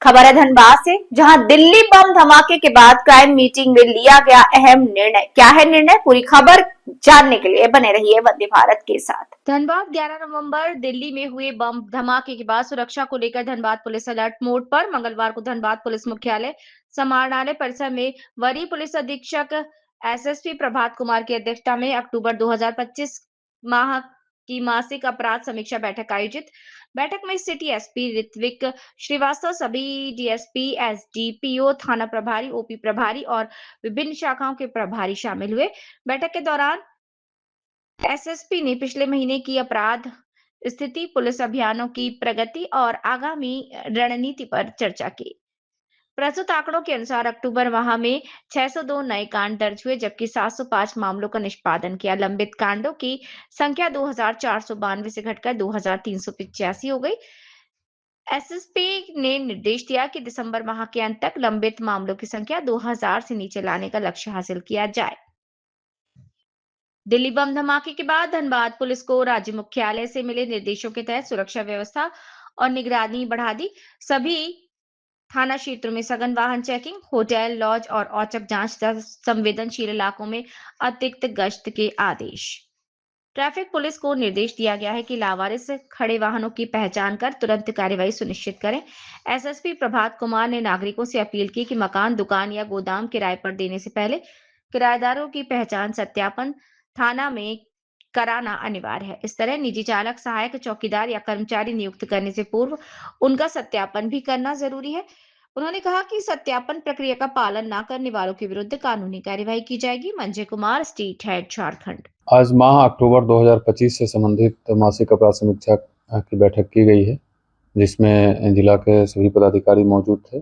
खबर है धनबाद से, जहां दिल्ली बम धमाके के बाद क्राइम मीटिंग में लिया गया अहम निर्णय। क्या है निर्णय, पूरी खबर जानने के लिए बने रहिए वंदे भारत के साथ। धनबाद 11 नवंबर दिल्ली में हुए बम धमाके के बाद सुरक्षा को लेकर धनबाद पुलिस अलर्ट मोड पर। मंगलवार को धनबाद पुलिस मुख्यालय समाहरणालय परिसर में वरीय पुलिस अधीक्षक एसएसपी प्रभात कुमार की अध्यक्षता में अक्टूबर 2025 माह की मासिक अपराध समीक्षा बैठक आयोजित। बैठक में सिटी एसपी ऋत्विक श्रीवास्तव, सभी डीएसपी, एसडीपीओ, थाना प्रभारी, ओपी प्रभारी और विभिन्न शाखाओं के प्रभारी शामिल हुए। बैठक के दौरान एसएसपी ने पिछले महीने की अपराध स्थिति, पुलिस अभियानों की प्रगति और आगामी रणनीति पर चर्चा की। प्रस्तुत आंकड़ों के अनुसार अक्टूबर माह में 602 नए कांड दर्ज हुए, जबकि 705 मामलों का निष्पादन किया। लंबित कांडों की संख्या 2492 से घटकर 2385 हो गई। एसएसपी ने निर्देश दिया कि दिसंबर माह के अंत तक लंबित मामलों की संख्या 2000 से नीचे लाने का लक्ष्य हासिल किया जाए। दिल्ली बम धमाके के बाद धनबाद पुलिस को राज्य मुख्यालय से मिले निर्देशों के तहत सुरक्षा व्यवस्था और निगरानी बढ़ा दी। सभी थाना क्षेत्रों में सघन वाहन चेकिंग, होटल, लॉज और औचक जांच तथा संवेदनशील इलाकों में अतिरिक्त गश्त के आदेश। ट्रैफिक पुलिस को निर्देश दिया गया है कि लावारिस खड़े वाहनों की पहचान कर तुरंत कार्रवाई सुनिश्चित करें। एसएसपी प्रभात कुमार ने नागरिकों से अपील की कि मकान, दुकान या गोदाम किराए पर देने से पहले किराएदारों की पहचान सत्यापन थाना में कराना अनिवार्य है। इस तरह निजी चालक, सहायक, चौकीदार या कर्मचारी नियुक्त करने से पूर्व उनका सत्यापन भी करना जरूरी है। उन्होंने कहा कि सत्यापन प्रक्रिया का पालन न करने वालों के विरुद्ध कानूनी कार्यवाही की जाएगी। Manjay Kumar, state head, Jharkhand. आज माह अक्टूबर 2025 से संबंधित मासिक अपराध समीक्षा की बैठक की गई है, जिसमें जिला के सभी पदाधिकारी मौजूद थे।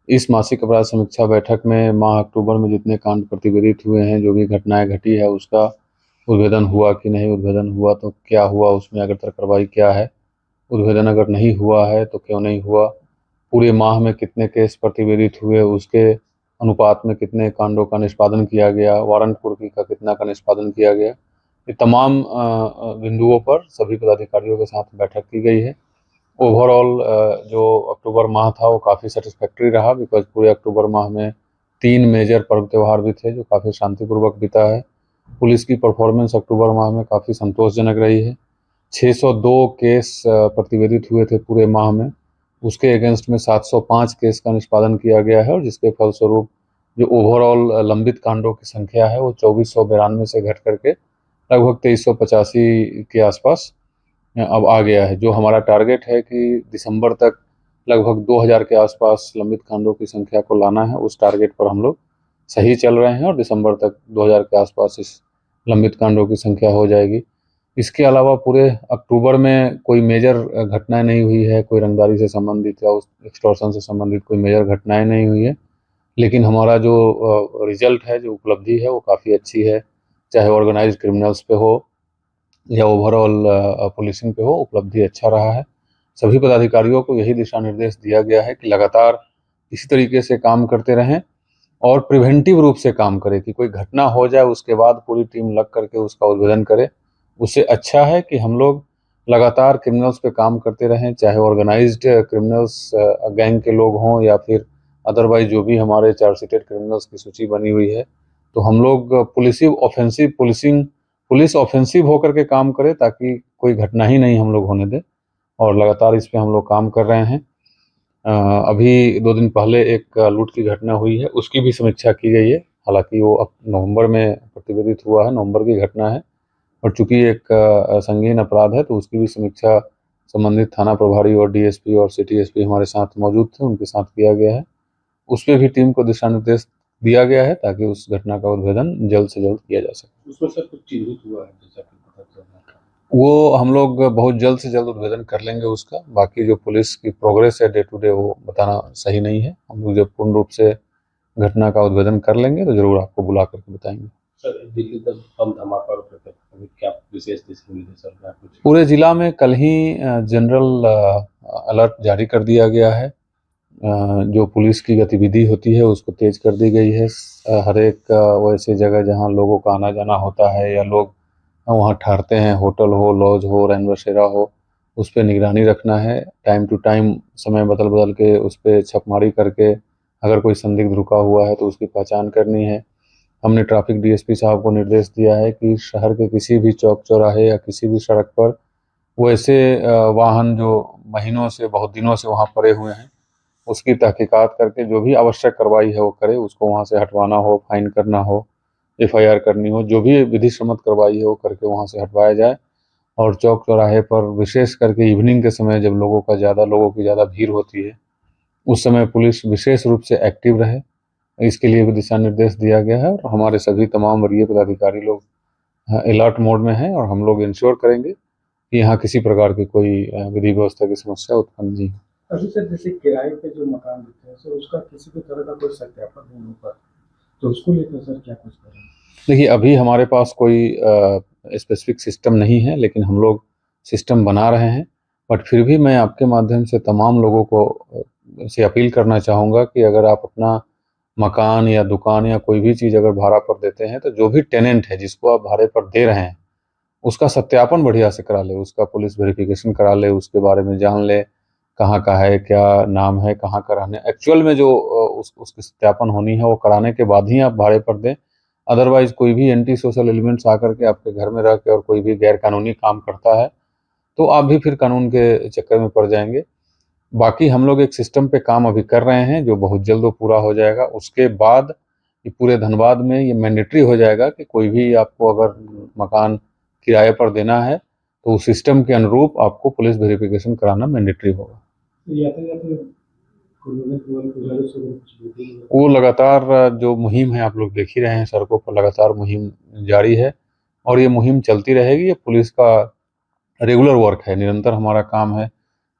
इस मासिक अपराध समीक्षा बैठक में माह अक्टूबर में जितने कांड प्रतिवेदित हुए हैं, जो भी घटनाएं घटी है, उसका उद्भेदन हुआ कि नहीं, उद्भेदन हुआ तो क्या हुआ, उसमें अग्रतर कार्रवाई क्या है, उद्भेदन अगर नहीं हुआ है तो क्यों नहीं हुआ, पूरे माह में कितने केस प्रतिवेदित हुए, उसके अनुपात में कितने कांडों का निष्पादन किया गया, वारंट पूर्ति का कितना का निष्पादन किया गया। ये तमाम बिंदुओं पर सभी पदाधिकारियों के साथ बैठक की गई है। ओवरऑल जो अक्टूबर माह था वो काफ़ी सेटिस्फैक्ट्री रहा, बिकॉज पूरे अक्टूबर माह में 3 मेजर पर्व त्यौहार भी थे जो काफ़ी शांतिपूर्वक बीता है। पुलिस की परफॉर्मेंस अक्टूबर माह में काफ़ी संतोषजनक रही है। 602 केस प्रतिवेदित हुए थे पूरे माह में, उसके अगेंस्ट में 705 केस का निष्पादन किया गया है, और जिसके फलस्वरूप जो ओवरऑल लंबित कांडों की संख्या है वो 2492 से घट करके लगभग 2385 के आसपास अब आ गया है। जो हमारा टारगेट है कि दिसंबर तक लगभग 2000 के आसपास लंबित कांडों की संख्या को लाना है, उस टारगेट पर हम लोग सही चल रहे हैं और दिसंबर तक 2000 के आसपास इस लंबित कांडों की संख्या हो जाएगी। इसके अलावा पूरे अक्टूबर में कोई मेजर घटनाएं नहीं हुई है, कोई रंगदारी से संबंधित या उस एक्सटॉर्शन से संबंधित कोई मेजर घटनाएं नहीं हुई है, लेकिन हमारा जो रिजल्ट है, जो उपलब्धि है, वो काफ़ी अच्छी है। चाहे ऑर्गेनाइज्ड क्रिमिनल्स पे हो या ओवरऑल पुलिसिंग पे हो, उपलब्धि अच्छा रहा है। सभी पदाधिकारियों को यही दिशा निर्देश दिया गया है कि लगातार इसी तरीके से काम करते रहें और प्रिवेंटिव रूप से काम करें, कि कोई घटना हो जाए उसके बाद पूरी टीम लग करके उसका उद्भेदन करे। उससे अच्छा है कि हम लोग लगातार क्रिमिनल्स पे काम करते रहें, चाहे ऑर्गेनाइज्ड क्रिमिनल्स गैंग के लोग हों या फिर अदरवाइज जो भी हमारे चार्जशीटेड क्रिमिनल्स की सूची बनी हुई है। तो हम लोग पुलिस ऑफेंसिव होकर के काम करें, ताकि कोई घटना ही नहीं हम लोग होने दें, और लगातार इस पे हम लोग काम कर रहे हैं। अभी 2 दिन पहले एक लूट की घटना हुई है, उसकी भी समीक्षा की गई है। हालांकि वो अब नवंबर में प्रतिवेदित हुआ है, नवंबर की घटना है, और चूंकि एक संगीन अपराध है तो उसकी भी समीक्षा संबंधित थाना प्रभारी और डीएसपी और सिटी एसपी हमारे साथ मौजूद थे, उनके साथ किया गया है। उस पर भी टीम को दिशा निर्देश दिया गया है ताकि उस घटना का उद्भेदन जल्द से जल्द किया जा सके। उसमें सर कुछ चिन्हित हुआ है जैसा कि पता चल रहा था? वो हम लोग बहुत जल्द से जल्द उद्भेदन कर लेंगे उसका। बाकी जो पुलिस की प्रोग्रेस है डे टू डे, वो बताना सही नहीं है। हम लोग जब पूर्ण रूप से घटना का उद्भेदन कर लेंगे तो जरूर आपको बुला करके बताएंगे। सर, दिल्ली तक बम धमाका और क्या विशेष दिशा निर्देश सर? पूरे जिला में कल ही जनरल अलर्ट जारी कर दिया गया है। जो पुलिस की गतिविधि होती है उसको तेज कर दी गई है। हर एक वैसे जगह जहां लोगों का आना जाना होता है या लोग वहां ठहरते हैं, होटल हो, लॉज हो, रैन बसेरा हो, उस पर निगरानी रखना है, टाइम टू टाइम समय बदल बदल के उस पर छापेमारी करके अगर कोई संदिग्ध रुका हुआ है तो उसकी पहचान करनी है। हमने ट्रैफिक डीएसपी साहब को निर्देश दिया है कि शहर के किसी भी चौक चौराहे या किसी भी सड़क पर वो ऐसे वाहन जो महीनों से बहुत दिनों से वहाँ पड़े हुए हैं उसकी तहकीकात करके जो भी आवश्यक कार्रवाई है वो करे, उसको वहाँ से हटवाना हो, फाइन करना हो, एफआईआर करनी हो, जो भी विधि सम्मत कार्रवाई है वो करके वहाँ से हटवाया जाए। और चौक चौराहे पर विशेष करके इवनिंग के समय जब लोगों की ज़्यादा भीड़ होती है उस समय पुलिस विशेष रूप से एक्टिव रहे, इसके लिए भी दिशा निर्देश दिया गया है। और हमारे सभी तमाम वरीय पदाधिकारी लोग अलर्ट मोड में हैं और हम लोग इंश्योर करेंगे कि यहाँ किसी प्रकार की कोई विधि व्यवस्था की समस्या उत्पन्न नहीं हो। अभी सर जैसे किराए पे जो मकान देते हैं सर उसका किसी भी तरह का कोई सत्यापन नहीं हो पाता, तो उसको लेकर सर क्या कुछ करें? देखिए, अभी हमारे पास कोई स्पेसिफिक सिस्टम नहीं है, लेकिन हम लोग सिस्टम बना रहे हैं। बट फिर भी मैं आपके माध्यम से तमाम लोगों को से अपील करना चाहूँगा कि अगर आप अपना मकान या दुकान या कोई भी चीज़ अगर भाड़ा पर देते हैं तो जो भी टेनेंट है जिसको आप भाड़े पर दे रहे हैं उसका सत्यापन बढ़िया से करा ले, उसका पुलिस वेरिफिकेशन करा ले, उसके बारे में जान ले कहाँ का है, क्या नाम है, कहाँ का रहने एक्चुअल में जो उसकी सत्यापन होनी है वो कराने के बाद ही आप भाड़े पर दें। अदरवाइज कोई भी एंटी सोशल एलिमेंट्स आकर के आपके घर में रह के और कोई भी गैर कानूनी काम करता है तो आप भी फिर कानून के चक्कर में पड़ जाएंगे। बाकी हम लोग एक सिस्टम पे काम अभी कर रहे हैं जो बहुत जल्द वो पूरा हो जाएगा। उसके बाद ये पूरे धनबाद में ये मैंडेटरी हो जाएगा कि कोई भी आपको अगर मकान किराए पर देना है तो उस सिस्टम के अनुरूप आपको पुलिस वेरिफिकेशन कराना मैंडेटरी होगा। वो लगातार जो मुहिम है आप लोग देख ही रहे हैं, सड़कों पर लगातार मुहिम जारी है और ये मुहिम चलती रहेगी। ये पुलिस का रेगुलर वर्क है, निरंतर हमारा काम है,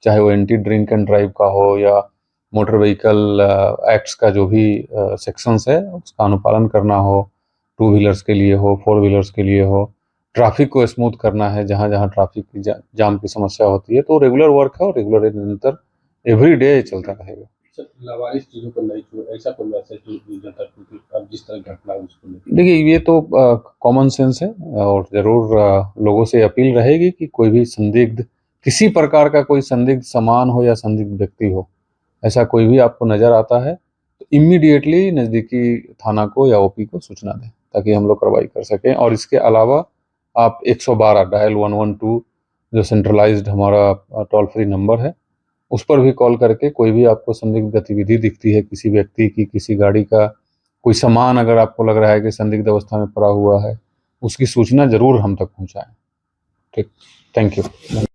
चाहे वो एंटी ड्रिंक एंड ड्राइव का हो या मोटर व्हीकल एक्ट्स का जो भी सेक्शंस है उसका अनुपालन करना हो, 2 व्हीलर्स के लिए हो, 4 व्हीलर्स के लिए हो, ट्रैफिक को स्मूथ करना है जहाँ जहाँ ट्रैफिक की जाम की समस्या होती है। तो रेगुलर वर्क है और रेगुलर निरंतर एवरी डे चलता रहेगा। सर, लावारिस चीजों पर नहीं छुए, ऐसा कोई मैसेज जो जनता को अब जिस तरह घटना उसको लेकर? देखिए, ये तो कॉमन सेंस है और ज़रूर लोगों से अपील रहेगी कि कोई भी संदिग्ध, किसी प्रकार का कोई संदिग्ध सामान हो या संदिग्ध व्यक्ति हो, ऐसा कोई भी आपको नज़र आता है तो इमीडिएटली नज़दीकी थाना को या ओपी को सूचना दें ताकि हम लोग कार्रवाई कर सकें। और इसके अलावा आप 112 डायल 112 जो सेंट्रलाइज्ड हमारा टोल फ्री नंबर है उस पर भी कॉल करके कोई भी आपको संदिग्ध गतिविधि दिखती है, किसी व्यक्ति की, किसी गाड़ी का कोई सामान अगर आपको लग रहा है कि संदिग्ध अवस्था में पड़ा हुआ है, उसकी सूचना ज़रूर हम तक पहुंचाएं। ठीक, थैंक यू।